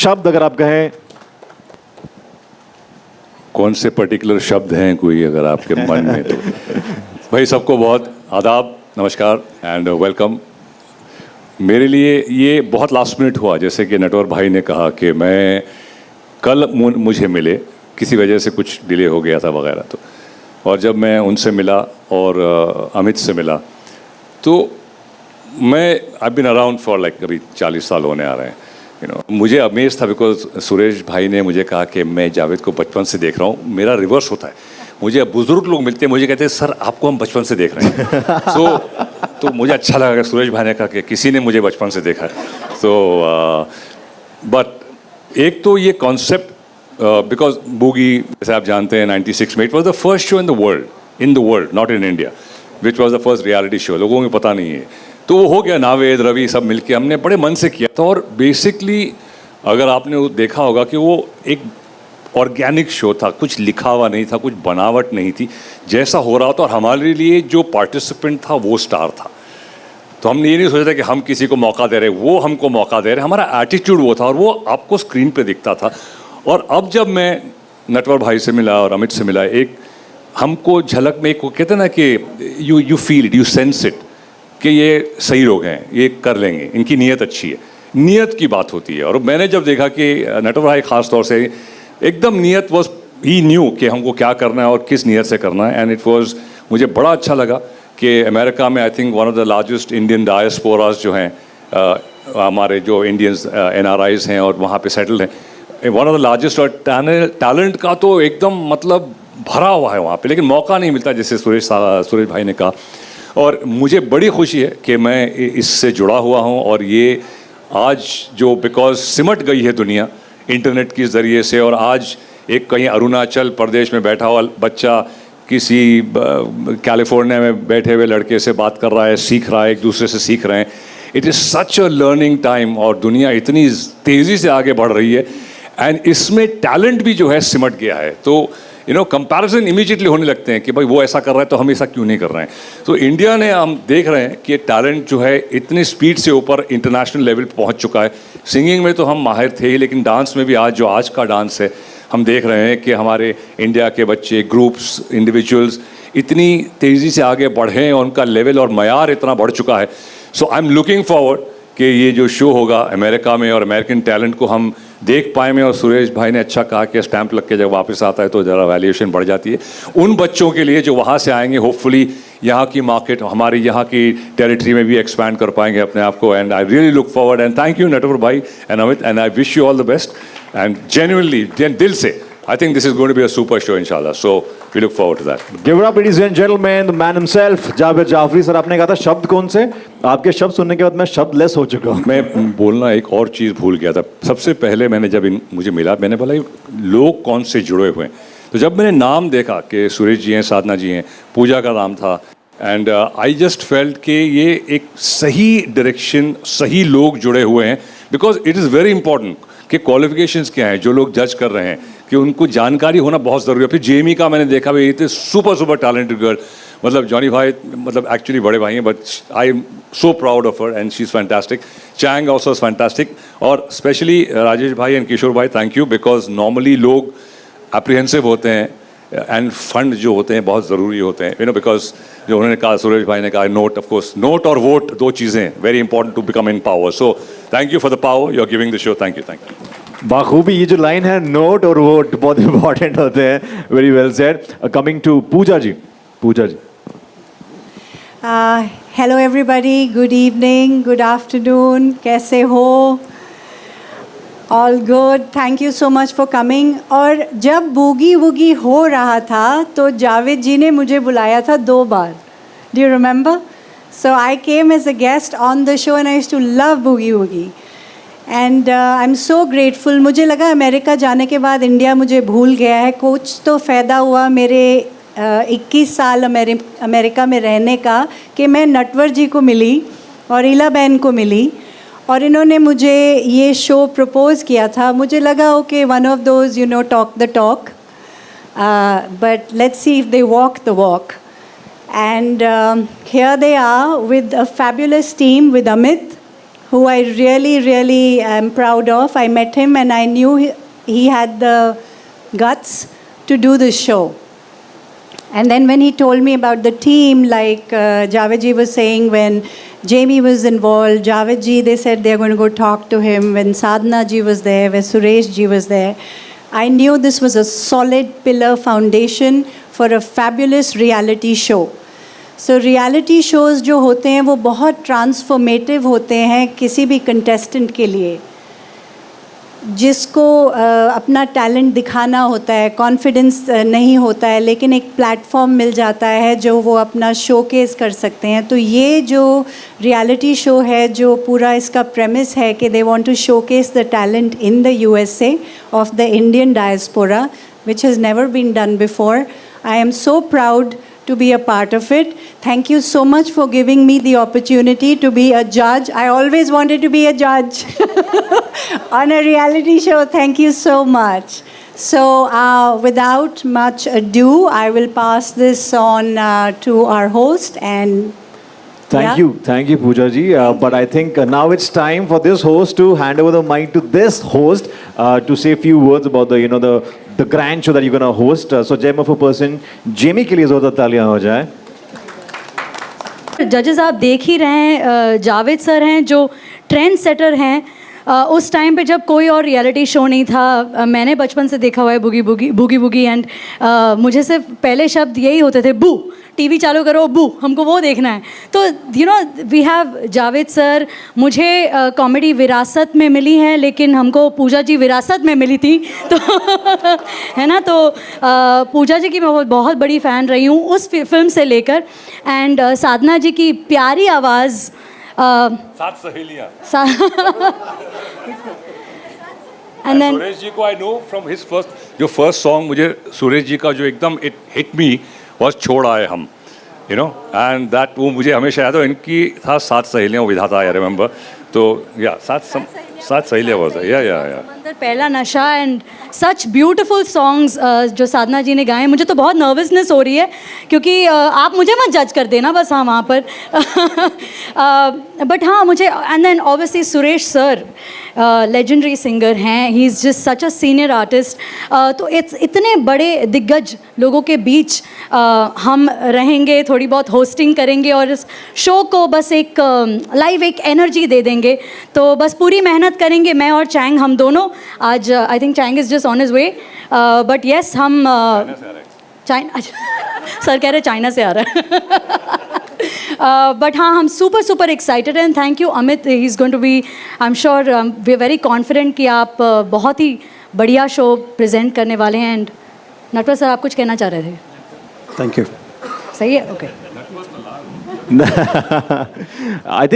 शब्द अगर आप कहें, कौन से पर्टिकुलर शब्द हैं कोई अगर आपके मन में तो? भाई सबको बहुत आदाब, नमस्कार एंड वेलकम। मेरे लिए ये बहुत लास्ट मिनट हुआ, जैसे कि नटवर भाई ने कहा कि मैं कल मुझे मिले, किसी वजह से कुछ डिले हो गया था वगैरह, तो और जब मैं उनसे मिला और अमित से मिला तो मैं I been around for like अभी 40 साल होने आ रहे हैं, यू नो। मुझे अमेज था बिकॉज सुरेश भाई ने मुझे कहा कि मैं जावेद को बचपन से देख रहा हूँ। मेरा रिवर्स होता है, मुझे बुजुर्ग लोग मिलते हैं, मुझे कहते हैं सर आपको हम बचपन से देख रहे हैं। तो मुझे अच्छा लगा कि सुरेश भाई ने कहा कि किसी ने मुझे बचपन से देखा है। तो बट एक तो ये कॉन्सेप्ट बिकॉज बूगी, जैसे आप जानते हैं 96 में it was the first show in the world not in India, which was the first reality show. लोगों को पता नहीं है, तो वो हो गया। नावेद, रवि सब मिलके हमने बड़े मन से किया था। और बेसिकली अगर आपने वो देखा होगा कि वो एक ऑर्गेनिक शो था, कुछ लिखा हुआ नहीं था, कुछ बनावट नहीं थी, जैसा हो रहा था। और हमारे लिए जो पार्टिसिपेंट था वो स्टार था। तो हमने ये नहीं सोचा था कि हम किसी को मौका दे रहे, वो हमको मौका दे रहे। हमारा एटीट्यूड वो था और वो आपको स्क्रीन पे दिखता था। और अब जब मैं नटवर भाई से मिला और अमित से मिला, एक हमको झलक में एक कहते हैं ना कि you feel it, you sense it कि ये सही लोग हैं, ये कर लेंगे, इनकी नीयत अच्छी है। नीयत की बात होती है। और मैंने जब देखा कि नटवर भाई ख़ास तौर से एकदम नीयत वॉज, ही न्यू कि हमको क्या करना है और किस नीयत से करना है। एंड इट वॉज, मुझे बड़ा अच्छा लगा कि अमेरिका में I think one of the largest Indian diasporas जो हैं, हमारे जो इंडियंस NRIs हैं और वहाँ पे सेटल्ड हैं, वन ऑफ द लार्जेस्ट। और टैलेंट का तो एकदम मतलब भरा हुआ है वहाँ पे, लेकिन मौका नहीं मिलता, जैसे सुरेश भाई ने कहा। और मुझे बड़ी खुशी है कि मैं इससे जुड़ा हुआ हूँ। और ये आज जो बिकॉज सिमट गई है दुनिया इंटरनेट के ज़रिए से, और आज एक कहीं अरुणाचल प्रदेश में बैठा हुआ बच्चा किसी कैलिफोर्निया में बैठे हुए लड़के से बात कर रहा है, सीख रहा है, एक दूसरे से सीख रहे हैं। It is such a learning time और दुनिया इतनी तेज़ी से आगे बढ़ रही है। एंड इसमें टैलेंट भी जो है सिमट गया है। तो यू नो कंपैरिजन इमीडिएटली होने लगते हैं कि भाई वो ऐसा कर रहा है तो हम ऐसा क्यों नहीं कर रहे हैं। तो इंडिया ने, हम देख रहे हैं कि टैलेंट जो है इतनी स्पीड से ऊपर इंटरनेशनल लेवल पर पहुंच चुका है। सिंगिंग में तो हम माहिर थे ही, लेकिन डांस में भी आज का डांस है, हम देख रहे हैं कि हमारे इंडिया के बच्चे, ग्रुप्स, इंडिविजुअल्स इतनी तेज़ी से आगे बढ़े हैं और उनका लेवल और मयार इतना बढ़ चुका है। सो आई एम लुकिंग फॉरवर्ड कि ये जो शो होगा अमेरिका में और अमेरिकन टैलेंट को हम देख पाएंगे। और सुरेश भाई ने अच्छा कहा कि स्टैंप लग के जब वापस आता है तो ज़रा वैल्यूएशन बढ़ जाती है उन बच्चों के लिए जो वहाँ से आएंगे। होपफुली यहाँ की मार्केट, हमारी यहाँ की टेरिटरी में भी एक्सपैंड कर पाएंगे अपने आप को। And I really look forward and thank you Natwar bhai and Amit, and I wish you all the best. And genuinely दिल से I think this is going to be a super show, inshallah. So we look forward to that. Give it up, ladies and gentlemen, the man himself, Javed Jaffrey sir. आपने कहा था शब्द कौन से? आपके शब्द सुनने के बाद मैं शब्द लेस हो चुका हूँ। मैं बोलना एक और चीज़ भूल गया था। सबसे पहले मैंने जब मुझे मिला, मैंने बोला लोग कौन से जुड़े हुए हैं। तो जब मैंने नाम देखा कि सुरेश जी हैं, साधना जी हैं, पूजा का नाम था, एंड आई जस्ट फेल्ट कि ये एक सही डायरेक्शन, सही लोग जुड़े हुए हैं। Because it is very important कि क्वालिफिकेशंस क्या हैं, जो लोग जज कर रहे हैं कि उनको जानकारी होना बहुत ज़रूरी है। फिर जेमी का मैंने देखा भाई, इतने सुपर टैलेंटेड गर्ल, मतलब जॉनी भाई मतलब एक्चुअली बड़े भाई हैं, but I am so proud of her and she is fantastic. Chang also is fantastic. और स्पेशली राजेश भाई एंड किशोर भाई, थैंक यू, बिकॉज नॉर्मली लोग अप्रीहेंसिव होते हैं एंड फंड जो होते हैं बहुत ज़रूरी होते हैं, यू नो, बिकॉज जो उन्होंने कहा, सुरेश भाई ने कहा, नोट, ऑफ कोर्स नोट और वोट दो चीज़ें very important to become in power. So thank you for the power you are giving the show. Thank you. बाखूबी ये जो लाइन है, नोट और वोट बहुत इंपॉर्टेंट होते हैं। Very well said. Coming to Pooja ji. Pooja ji, hello everybody, good evening, good afternoon, कैसे हो? All good, thank you so much for coming. और जब बूगी वूगी हो रहा था तो जावेद जी ने मुझे बुलाया था 2 बार। Do you remember? So I came as a guest on the show and I used to love boogie woogie and I am so grateful. मुझे लगा अमेरिका जाने के बाद इंडिया मुझे भूल गया है। कुछ तो फ़ायदा हुआ मेरे 21 साल अमेरिका में रहने का कि मैं नटवर जी को मिली और इला बहन को मिली और इन्होंने मुझे ये शो प्रपोज़ किया था। मुझे लगा okay, one of those you know talk the talk, but let's see if they walk the walk. And here they are with a fabulous team, with Amit, who I really am proud of. I met him and I knew he had the guts to do this show. And then when he told me about the team, like Javed ji was saying, when Jamie was involved, Javed ji, they said they're going to go talk to him. When Sadhana ji was there, when Suresh ji was there, I knew this was a solid pillar foundation for a fabulous reality show. So reality shows जो होते हैं वो बहुत transformative होते हैं किसी भी contestant के लिए, जिसको अपना टैलेंट दिखाना होता है, कॉन्फिडेंस नहीं होता है, लेकिन एक प्लेटफॉर्म मिल जाता है जो वो अपना शोकेस कर सकते हैं. तो ये जो रियलिटी शो है, जो पूरा इसका प्रेमिस है कि they want to showcase the talent in the USA of the Indian diaspora, which has never been done before. I am so proud to be a part of it. Thank you so much for giving me the opportunity to be a judge. I always wanted to be a judge on a reality show. Thank you so much. So without much ado, I will pass this on to our host and Thank you, Pooja ji. But I think now it's time for this host to hand over the mic to this host to say a few words about the grand show that you're gonna host. So gem of a person, Jamie के लिए ज़ोरदार तालियां हो जाए. जजेस आप देख ही रहे हैं, जावेद सर हैं जो ट्रेंड सेटर हैं. उस टाइम पे जब कोई और रियलिटी शो नहीं था, मैंने बचपन से देखा हुआ है बूगी बूगी एंड मुझे सिर्फ पहले शब्द यही होते थे, बू टीवी चालू करो, बू हमको वो देखना है. तो वी हैव जावेद सर. मुझे कॉमेडी विरासत में मिली है, लेकिन हमको पूजा जी विरासत में मिली थी. तो है ना, तो पूजा जी की मैं बहुत बड़ी फ़ैन रही हूँ उस फिल्म से लेकर. एंड साधना जी की प्यारी आवाज़, सात सहेलियां. एंड देन सुरेश जी को आई नो फ्रॉम हिज जो फर्स्ट सॉन्ग, मुझे सुरेश जी का जो एकदम इट हिट मी वाज छोड़ आए हम, एंड दैट वो मुझे हमेशा याद है. इनकी था सात सहेलियां, विधाता आई रिमेंबर. तो या सात सहेलियां वाज या पहला नशा एंड सच ब्यूटिफुल सॉन्ग्स जो साधना जी ने गाए. मुझे तो बहुत नर्वसनेस हो रही है क्योंकि आप मुझे मत जज कर देना बस. हाँ वहाँ पर बट हाँ मुझे, and then obviously Suresh sir legendary singer हैं. He is just such a senior artist. तो इतने बड़े दिग्गज लोगों के बीच हम रहेंगे, थोड़ी बहुत होस्टिंग करेंगे और इस शो को बस एक लाइव एक एनर्जी दे देंगे. तो बस पूरी मेहनत करेंगे, मैं और चैंग हम दोनों. आज I think Chang is just on his way, but yes हम चाइना सर कह रहे चाइना से आ रहा है. बट हाँ, हम super excited and thank you Amit. He is going to be, I am sure, we are very confident कि आप बहुत ही बढ़िया शो प्रेजेंट करने वाले हैं. एंड नटवर सर, आप कुछ कहना चाह रहे थे? Thank you. सही है, ओके. I think